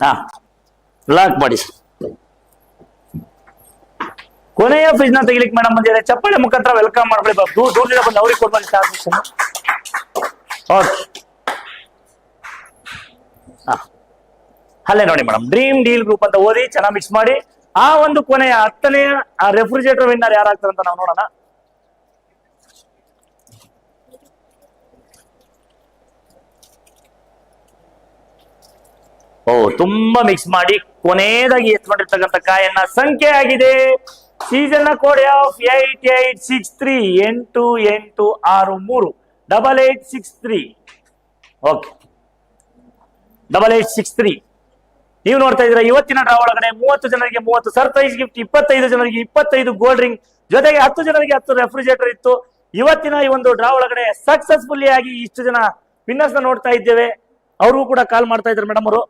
ಹಾ ಲಾಕ್ ಮಾಡಿ ಸರ್. ಕೊನೆಯ ಫ್ರಿಜ್ ನ ತೆಗಿಲಿಕ್ಕೆ ಮೇಡಮ್ ಬಂದಿದೆ, ಚಪ್ಪಾಳೆ ಮುಖಾಂತರ ವೆಲ್ಕಮ್ ಮಾಡ್ಕೊಳ್ಳಿ. ದೂರದಿಂದ ಬಂದು ಅವ್ರಿಗೆ ಕೊಡ್ಬಾರಿ ಟ್ರಾನ್ಸಾಕ್ಷನ್. ಓಕೆ, ಅಲ್ಲೇ ನೋಡಿ ಮೇಡಮ್, ಡ್ರೀಮ್ ಡೀಲ್ ಗ್ರೂಪ್ ಅಂತ ಓದಿ ಚೆನ್ನಾಗಿ ಮಿಕ್ಸ್ ಮಾಡಿ. ಆ ಒಂದು ಕೊನೆಯ 10ನೇ ರೆಫ್ರಿಜರೇಟರ್ ವಿನ್ನರ್ ಯಾರಾಗ್ತಾರೆ ಅಂತ ನಾವು ನೋಡೋಣ. ಓ, ತುಂಬಾ ಮಿಕ್ಸ್ ಮಾಡಿ ಕೊನೆಯದಾಗಿ ಎತ್ಕೊಂಡಿರ್ತಕ್ಕಂಥ ಕಾಯನ್ನ ಸಂಖ್ಯೆ ಆಗಿದೆ. Season code of 8863 8863 8863. ಓಕೆ, 8863. ನೀವು ನೋಡ್ತಾ ಇದ್ದೀರಾ ಇವತ್ತಿನ ಡ್ರಾ ಒಳಗಡೆ 30 ಜನರಿಗೆ 30 ಸರ್ಪ್ರೈಸ್ ಗಿಫ್ಟ್, 25 ಜನರಿಗೆ 25 ಗೋಲ್ಡ್ ರಿಂಗ್, ಜೊತೆಗೆ 10 ಜನರಿಗೆ 10 ರೆಫ್ರಿಜರೇಟರ್ ಇತ್ತು. ಇವತ್ತಿನ ಈ ಒಂದು ಡ್ರಾ ಒಳಗಡೆ ಸಕ್ಸಸ್ಫುಲ್ಲಿ ಆಗಿ ಇಷ್ಟು ಜನ ವಿನ್ನರ್ಸ್ ನೋಡ್ತಾ ಇದ್ದೇವೆ. ಅವ್ರಿಗೂ ಕೂಡ ಕಾಲ್ ಮಾಡ್ತಾ ಇದ್ದಾರೆ ಮೇಡಮ್ ಅವರು.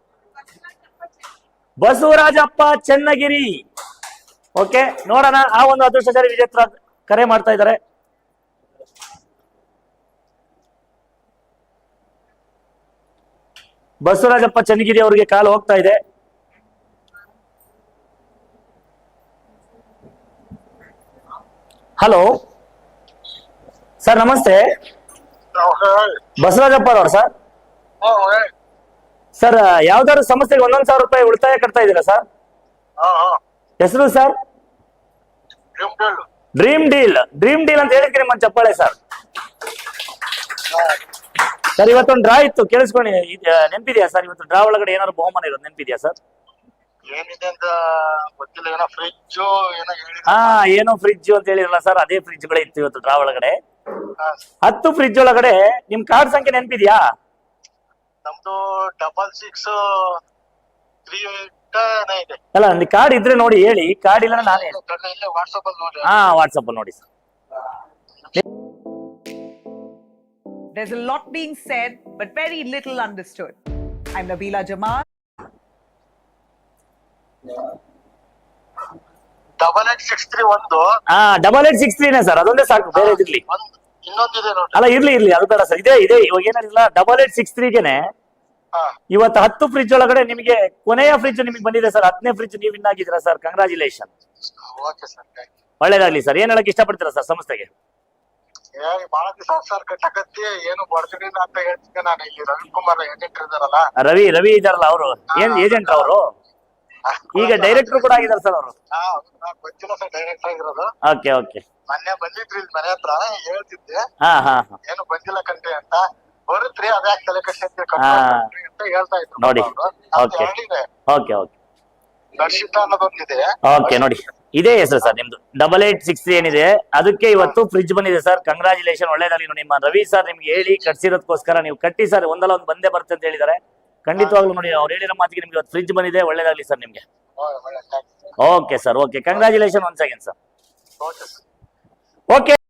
ಬಸವರಾಜಪ್ಪ ಚನ್ನಗಿರಿ. ಓಕೆ, ನೋಡೋಣ ಆ ಒಂದು ಅದೃಷ್ಟಶಾಲಿ ವಿಜೇತರ ಕರೆ ಮಾಡ್ತಾ ಇದ್ದಾರೆ. ಬಸವರಾಜಪ್ಪ ಚನ್ನಗಿರಿ ಅವರಿಗೆ ಕಾಲ್ ಹೋಗ್ತಾ ಇದೆ. ಹಲೋ ಸರ್, ನಮಸ್ತೆ. ಬಸವರಾಜಪ್ಪ ಅವ್ರ ಸರ್? ಸರ್, ಯಾವ್ದಾದ್ರು ಸಂಸ್ಥೆಗೆ 1,000 ರೂಪಾಯಿ ಉಳಿತಾಯ ಕಟ್ತಾ ಇದ್ದೀರಾ ಸರ್? ಹೆಸರು sir? Dream deal. Dream deal ಅಂತ ಹೇಳಿದ್ರಿ ನಿಮ್ಮ ಚಪ್ಪಾಳೆ ಸರ್. ಸರ್, ಇವತ್ತೊಂದು ಡ್ರಾ ಇತ್ತು, ಕೇಳಿಸ್ಕೊಂಡು ನೆನಪಿದ್ಯಾ ಸರ್? ಇವತ್ತು ಡ್ರಾ ಒಳಗಡೆ ಏನಾದ್ರು ಬಹುಮಾನ ಇರೋದು ನೆನಪಿದ್ಯಾ ಸರ್? ಹಾ, ಏನೋ ಫ್ರಿಡ್ಜ್ ಅಂತ ಹೇಳಿರಲ್ಲ ಸರ್, ಅದೇ ಫ್ರಿಡ್ಜ್ ಗಳೇ ಇತ್ತು ಇವತ್ತು ಡ್ರಾ ಒಳಗಡೆ. 10 ಫ್ರಿಡ್ಜ್ ಒಳಗಡೆ ನಿಮ್ ಕಾರ್ಡ್ ಸಂಖ್ಯೆ ನೆನಪಿದ್ಯಾ? ನಮ್ದು 6639 ಅಲ್ಲ, ನಿಮ್ಗೆ ಕಾರ್ಡ್ ಇದ್ರೆ ನೋಡಿ ಹೇಳಿ. ಕಾರ್ಡ್ ಇಲ್ಲ ನಾನೇ ವಾಟ್ಸ್ಆಪ್ ಅಲ್ಲಿ ನೋಡಿ. ವಾಟ್ಸ್ಆಪ್ ಅಲ್ಲಿ ನೋಡಿ sir. There's a lot being said, but very little understood. I'm Nabila Jamal. 8863 ಒಂದು. 8863 ಸರ್, ಅದೊಂದೇ ಸಾಕು, ಬೇರೆ ಇರ್ಲಿ. ಇನ್ನೊಂದಿದೆ ನೋಡಿ. ಅಲ್ಲ, ಇರ್ಲಿ ಅದು ಬೇಡ ಸರ್. ಇದೆ ಇವಾಗ ಏನಿಲ್ಲ, 8863ಗೆನೆ ಇವತ್ತು 10 ಫ್ರಿಡ್ಜ್ ಒಳಗಡೆ ನಿಮಗೆ ಕೊನೆಯ ಫ್ರಿಡ್ಜ್ ನಿಮಗೆ ಬಂದಿದೆ ಸರ್. 10ನೇ ಫ್ರಿಡ್ಜ್ ನೀವು ವಿನ್ ಆಗಿದ್ದೀರಾ ಸರ್. ಕಂಗ್ರಾಚುಲೇಷನ್. ಓಕೆ ಸರ್, ಒಳ್ಳೇದಾಗ್ಲಿ ಸರ್. ಏನ್ ಹೇಳಕ್ ಇಷ್ಟಪಡ್ತೀರಾ ಸರ್ ಸಂಸ್ಥೆಗೆ? ಬಹಳ ದಿವಸ ಸರ್ ಕಟ್ಟಕತ್ತಿ ಏನು ಬಡ್ತೀನಿ ಅಂತ ಹೇಳ್ತಿದ್ದೆ ನಾನು. ಇಲ್ಲಿ ರವಿಕುಮಾರ್ ಏಜೆಂಟ್ ಇದಾರಲ್ಲ, ರವಿ ಇದಾರಲ್ಲ, ಅವರು ಏನ್ ಏಜೆಂಟ್ ಅವರು? ಈಗ ಡೈರೆಕ್ಟರ್ ಕೂಡ ಆಗಿದ್ದಾರೆ ಸರ್ ಅವರು. ಗೊತ್ತಿಲ್ಲ ಸರ್, ಡೈರೆಕ್ಟ್ ಆಗಿರೋದು. Okay okay. ಮೊನ್ನೆ ಬಂದಿದ್ರಿ ಇಲ್ಲಿ ಮನೆ ಹತ್ರ, ಹೇಳ್ತಿದ್ದೆ ಹಾ ಏನು ಬಂದಿಲ್ಲ ಕಂತೆ ಅಂತ. ಬರುತ್ರಿ, ಅದ್ಯಾಕೆ ತಲೆ ಕಷ್ಟ ಅಂತ ಹೇಳ್ತಾ ಇದ್ರು ನೋಡಿ. ಅಂತ ಹೇಳಿದೆ. Okay okay. ದರ್ಶಿತಾ ಅನ್ನೋದೊಂದಿದೆ. ಓಕೆ, ನೋಡಿ ಇದೇ ಹೆಸರು ಸರ್ ನಿಮ್ದು 8863 ಏನಿದೆ, ಅದಕ್ಕೆ ಇವತ್ತು ಫ್ರಿಡ್ಜ್ ಬಂದಿದೆ ಸರ್. ಕಂಗ್ರಾಚುಲೇಷನ್, ಒಳ್ಳೇದಾಗಲಿ. ನಿಮ್ಮ ರವಿ ಸರ್ ನಿಮ್ಗೆ ಹೇಳಿ ಕಟ್ಸಿರೋದಕ್ಕೋಸ್ಕರ ನೀವು ಕಟ್ಟಿ ಸರ್. ಒಂದಲ್ಲ ಒಂದು ಬಂದೇ ಬರುತ್ತೆ ಅಂತ ಹೇಳಿದ್ದಾರೆ. ಖಂಡಿತವಾಗ್ಲೂ ನೋಡಿ, ಅವ್ರು ಹೇಳಿರೋ ಮಾತಿಗೆ ನಿಮ್ಗೆ ಇವತ್ತು ಫ್ರಿಡ್ಜ್ ಬಂದಿದೆ. ಒಳ್ಳೇದಾಗ್ಲಿ ಸರ್ ನಿಮ್ಗೆ. Okay sir, okay. Congratulation once again sir. Okay.